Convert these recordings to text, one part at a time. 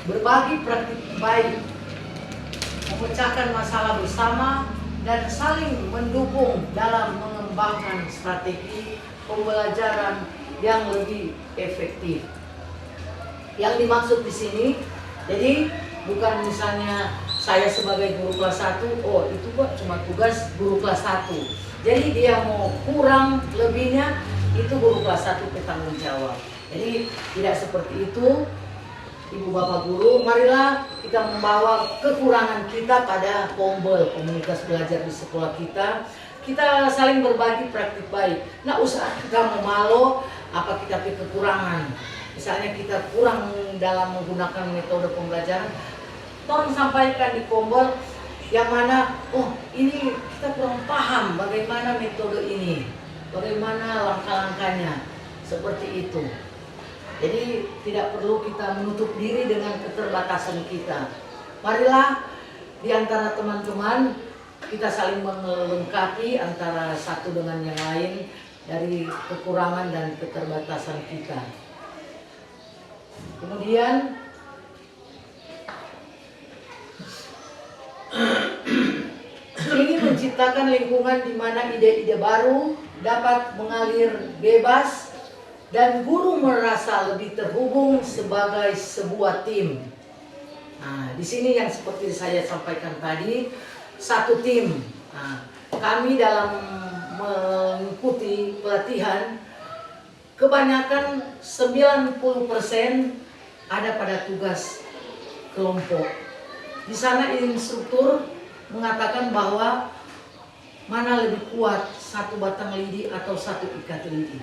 berbagi praktik baik, memecahkan masalah bersama, dan saling mendukung dalam mengembangkan strategi pembelajaran yang lebih efektif. Yang dimaksud di sini, jadi bukan misalnya saya sebagai guru kelas 1, oh itu kok cuma tugas guru kelas 1. Jadi dia mau kurang lebihnya, itu guru kelas 1 bertanggung jawab. Jadi tidak seperti itu. Ibu bapak guru, marilah kita membawa kekurangan kita pada POMBEL, komunitas belajar di sekolah kita. Kita saling berbagi praktik baik. Nah, usaha kita memalu apa kita punya kekurangan. Misalnya kita kurang dalam menggunakan metode pembelajaran, tolong sampaikan di POMBEL yang mana, oh ini kita kurang paham bagaimana metode ini, bagaimana langkah-langkahnya, seperti itu. Jadi tidak perlu kita menutup diri dengan keterbatasan kita. Marilah di antara teman-teman kita saling melengkapi antara satu dengan yang lain dari kekurangan dan keterbatasan kita. Kemudian ingin menciptakan lingkungan di mana ide-ide baru dapat mengalir bebas dan guru merasa lebih terhubung sebagai sebuah tim. Nah, di sini yang seperti saya sampaikan tadi, satu tim. Nah, kami dalam mengikuti pelatihan, kebanyakan 90% ada pada tugas kelompok. Di sana instruktur mengatakan bahwa mana lebih kuat, satu batang lidi atau satu ikat lidi.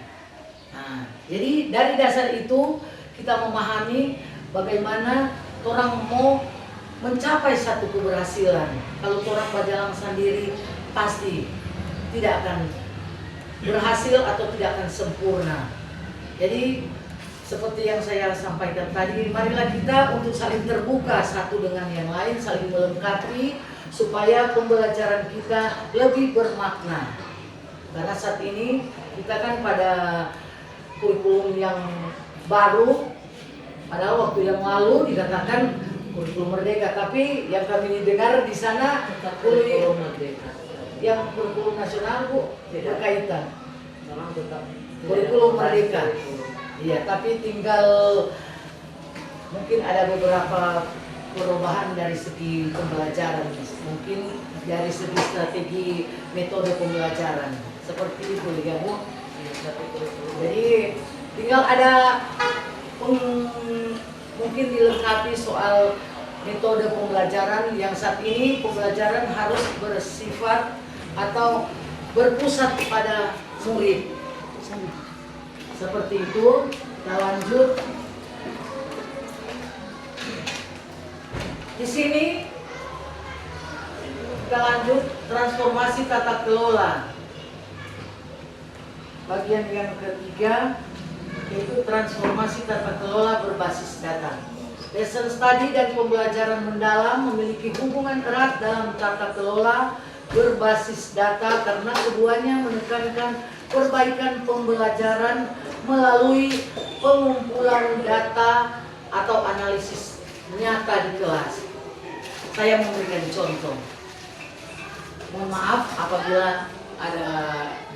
Nah, jadi dari dasar itu kita memahami bagaimana orang mau mencapai satu keberhasilan. Kalau orang berjalan sendiri pasti tidak akan berhasil atau tidak akan sempurna. Jadi seperti yang saya sampaikan tadi, marilah kita untuk saling terbuka satu dengan yang lain, saling melengkapi supaya pembelajaran kita lebih bermakna. Karena saat ini kita kan pada kurikulum yang baru, padahal waktu yang lalu dikatakan kurikulum merdeka, tapi yang kami dengar di sana kurikulum merdeka, yang kurikulum nasional Bu berkaitan, kurikulum merdeka. Iya, tapi tinggal mungkin ada beberapa perubahan dari segi pembelajaran, mungkin dari segi strategi metode pembelajaran, seperti itu ya Bu. Jadi tinggal ada mungkin dilengkapi soal metode pembelajaran yang saat ini pembelajaran harus bersifat atau berpusat pada murid. Seperti itu. Kita lanjut. Di sini kita lanjut transformasi tata kelola. Bagian yang ketiga yaitu transformasi tata kelola berbasis data. Lesson study dan pembelajaran mendalam memiliki hubungan erat dalam tata kelola berbasis data karena keduanya menekankan perbaikan pembelajaran melalui pengumpulan data atau analisis nyata di kelas. Saya memberikan contoh. Mohon maaf apabila ada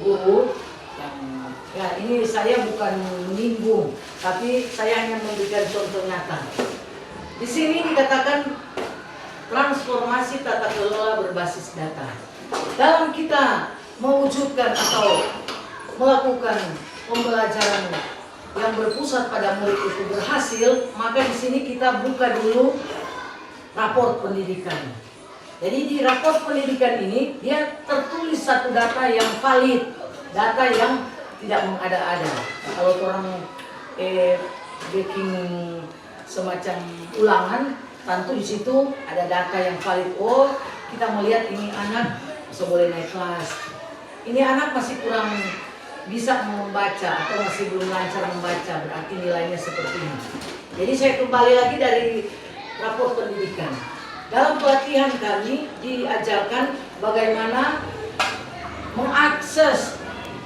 guru yang, ya ini saya bukan menyinggung, tapi saya hanya memberikan contoh nyata. Di sini dikatakan transformasi tata kelola berbasis data. Dalam kita mewujudkan atau melakukan pembelajaran yang berpusat pada murid itu berhasil, maka di sini kita buka dulu raport pendidikan. Jadi di raport pendidikan ini dia tertulis satu data yang valid, data yang tidak mengada-ada. Kalau orang bikin semacam ulangan, tentu di situ ada data yang valid. Oh, kita melihat ini anak masih boleh naik kelas. Ini anak masih kurang bisa membaca atau masih belum lancar membaca, berarti nilainya seperti ini. Jadi saya kembali lagi dari raport pendidikan. Dalam pelatihan kami diajarkan bagaimana mengakses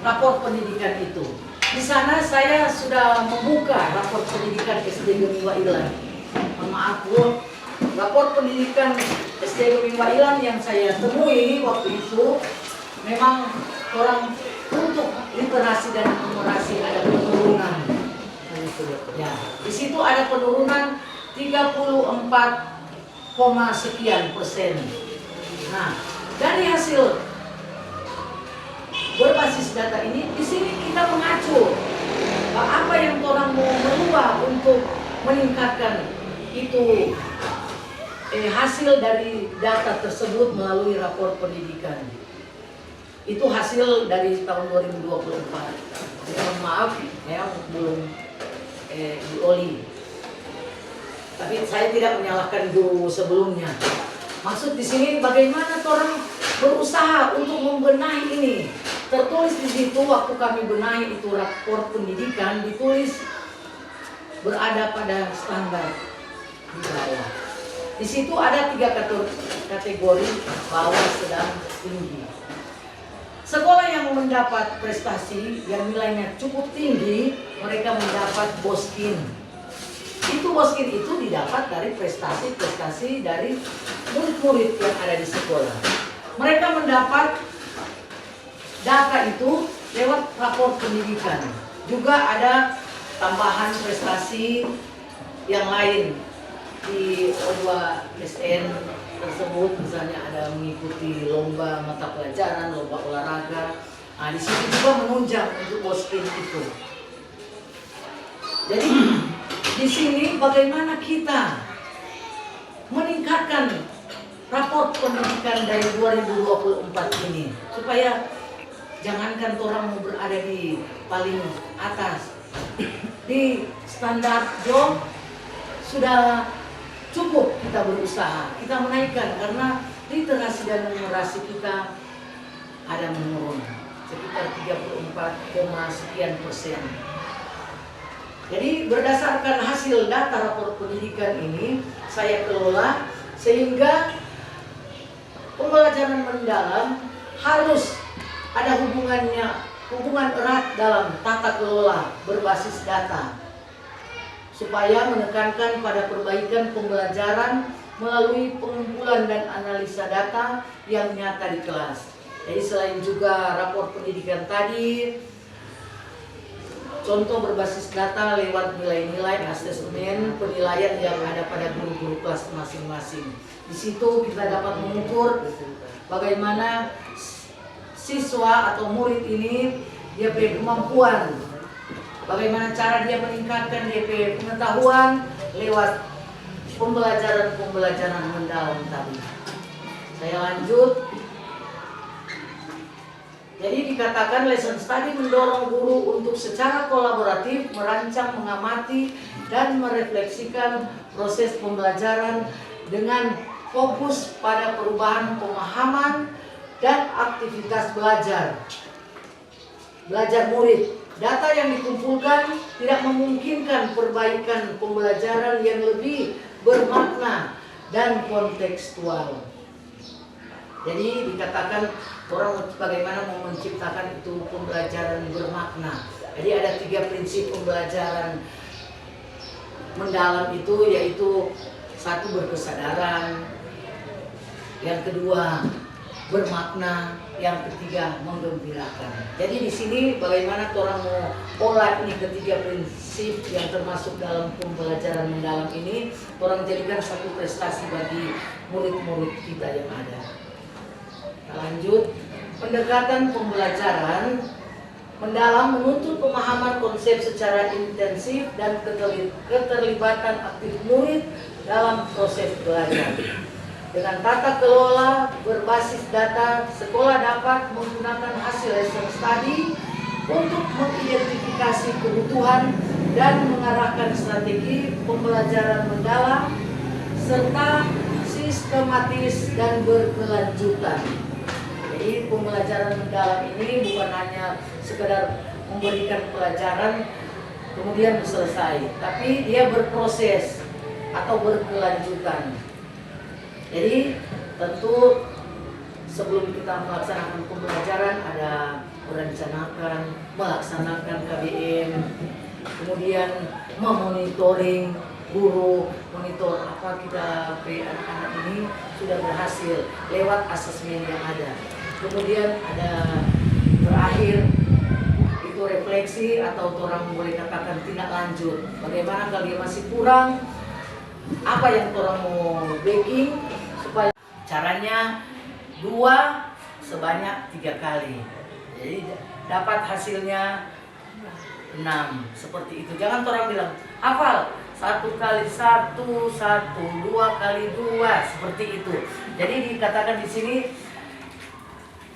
raport pendidikan itu. Di sana saya sudah membuka raport pendidikan SD Gemiwa Ilahi. maaf Bu, rapor pendidikan SD Luming Bailan yang saya temui waktu itu memang orang untuk literasi dan numerasi ada penurunan. Ya, di situ ada penurunan 34, sekian persen. Nah, dari hasil berbasis data ini, di sini kita mengacu apa yang orang mau merubah untuk meningkatkan itu hasil dari data tersebut melalui rapor pendidikan. Itu hasil dari tahun 2024. Mohon maaf ya belum dioli. Tapi saya tidak menyalahkan guru sebelumnya. Maksud di sini bagaimana orang berusaha untuk membenahi ini. Tertulis di situ waktu kami benahi itu rapor pendidikan ditulis berada pada standar di bawah. Di situ ada 3 kategori bawah, sedang, tinggi. Sekolah yang mendapat prestasi yang nilainya cukup tinggi, mereka mendapat Boskin. Itu Boskin itu didapat dari prestasi-prestasi dari murid-murid yang ada di sekolah. Mereka mendapat data itu lewat rapor pendidikan. Juga ada tambahan prestasi yang lain di O2 SN tersebut, misalnya ada mengikuti lomba mata pelajaran, lomba olahraga. Nah, di situ juga menunjang untuk Boskin itu. Jadi di sini bagaimana kita meningkatkan rapor pendidikan dari 2024 ini supaya jangankan orang mau berada di paling atas, di standar job sudah cukup kita berusaha, kita menaikkan karena literasi dan numerasi kita ada menurun sekitar 34, sekian persen. Jadi berdasarkan hasil data rapor pendidikan ini saya kelola sehingga pembelajaran mendalam harus ada hubungan erat dalam tata kelola berbasis data supaya menekankan pada perbaikan pembelajaran melalui pengumpulan dan analisa data yang nyata di kelas. Jadi selain juga rapor pendidikan tadi, contoh berbasis data lewat nilai-nilai asesmen penilaian yang ada pada guru-guru kelas masing-masing. Di situ kita dapat mengukur bagaimana siswa atau murid ini dia punya kemampuan, bagaimana cara dia meningkatkan DP pengetahuan lewat pembelajaran mendalam tadi. Saya lanjut. Jadi dikatakan lesson study mendorong guru untuk secara kolaboratif merancang, mengamati, dan merefleksikan proses pembelajaran dengan fokus pada perubahan pemahaman dan aktivitas belajar murid. Data yang dikumpulkan tidak memungkinkan perbaikan pembelajaran yang lebih bermakna dan kontekstual. Jadi dikatakan orang bagaimana mau menciptakan itu pembelajaran bermakna. Jadi ada 3 prinsip pembelajaran mendalam itu, yaitu 1 berkesadaran, yang kedua bermakna, yang ketiga menggembirakan. Jadi di sini bagaimana orang mau olah ini ketiga prinsip yang termasuk dalam pembelajaran mendalam ini, orang jadikan satu prestasi bagi murid-murid kita yang ada. Lanjut, pendekatan pembelajaran mendalam menuntut pemahaman konsep secara intensif dan keterlibatan aktif murid dalam proses belajar. Dengan tata kelola berbasis data, sekolah dapat menggunakan hasil lesson study untuk mengidentifikasi kebutuhan dan mengarahkan strategi pembelajaran mendalam serta sistematis dan berkelanjutan. Jadi pembelajaran mendalam ini bukan hanya sekedar memberikan pelajaran kemudian selesai, tapi dia berproses atau berkelanjutan. Jadi tentu sebelum kita melaksanakan pembelajaran ada merencanakan, melaksanakan KBM, kemudian memonitoring guru, monitor apa kita anak-anak ini sudah berhasil lewat asesmen yang ada. Kemudian ada terakhir itu refleksi atau orang boleh katakan tindak lanjut. Bagaimana kalau dia masih kurang, apa yang orang mau backing supaya caranya 2 sebanyak 3 kali. Jadi dapat hasilnya 6 seperti itu. Jangan orang bilang hafal 1 kali 1, 1, 2 kali 2 seperti itu. Jadi dikatakan di sini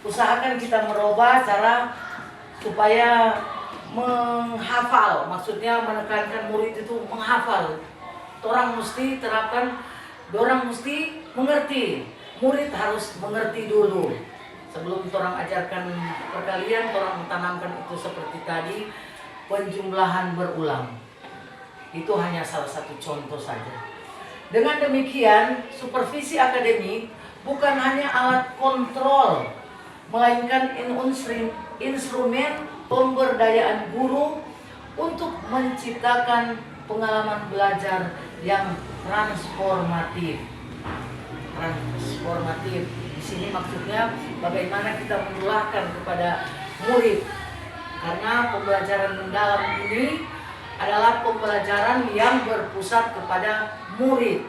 usahakan kita merubah cara supaya menghafal. Maksudnya menekankan murid itu menghafal. Orang mesti terapkan, orang mesti mengerti. Murid harus mengerti dulu. Sebelum orang ajarkan perkalian, orang tanamkan itu seperti tadi, penjumlahan berulang. Itu hanya salah satu contoh saja. Dengan demikian, supervisi akademik bukan hanya alat kontrol, melainkan instrumen pemberdayaan guru untuk menciptakan pengalaman belajar yang transformatif. Di sini maksudnya bagaimana kita menularkan kepada murid. Karena pembelajaran mendalam ini adalah pembelajaran yang berpusat kepada murid.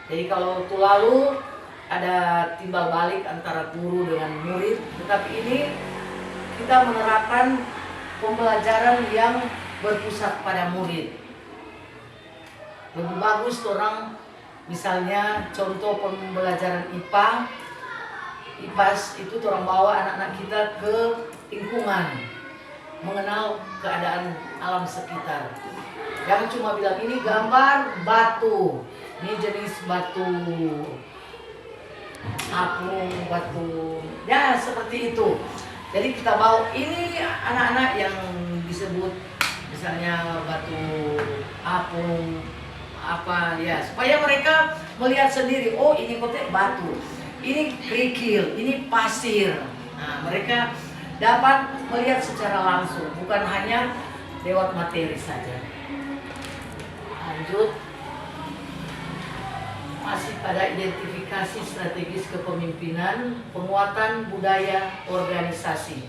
Jadi kalau itu lalu ada timbal balik antara guru dengan murid, tetapi ini kita menerapkan pembelajaran yang berpusat pada murid. Lebih bagus orang misalnya contoh pembelajaran IPA, IPAS itu orang bawa anak-anak kita ke lingkungan, mengenal keadaan alam sekitar. Jangan cuma bilang ini gambar batu, ini jenis batu apung, batu, ya seperti itu. Jadi kita bawa ini anak-anak yang disebut misalnya batu apung apa ya, supaya mereka melihat sendiri, oh ini kotek batu, ini kerikil, ini pasir. Nah, mereka dapat melihat secara langsung, bukan hanya lewat materi saja. Lanjut, masih pada identifikasi strategis kepemimpinan, penguatan budaya organisasi,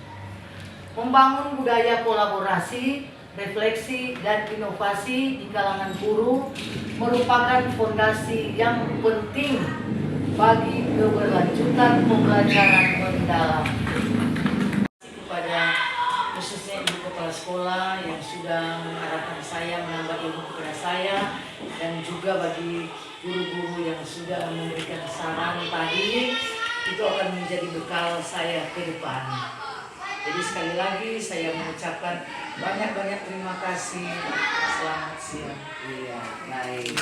membangun budaya kolaborasi, refleksi dan inovasi di kalangan guru merupakan fondasi yang penting bagi keberlanjutan pembelajaran mendalam. Kepada khususnya ibu kepala sekolah yang sudah mengarahkan saya, menambah ilmu kepada saya, dan juga bagi guru-guru yang sudah memberikan saran tadi, itu akan menjadi bekal saya ke depan. Jadi sekali lagi saya mengucapkan banyak-banyak terima kasih. Selamat siang. Iya, baik.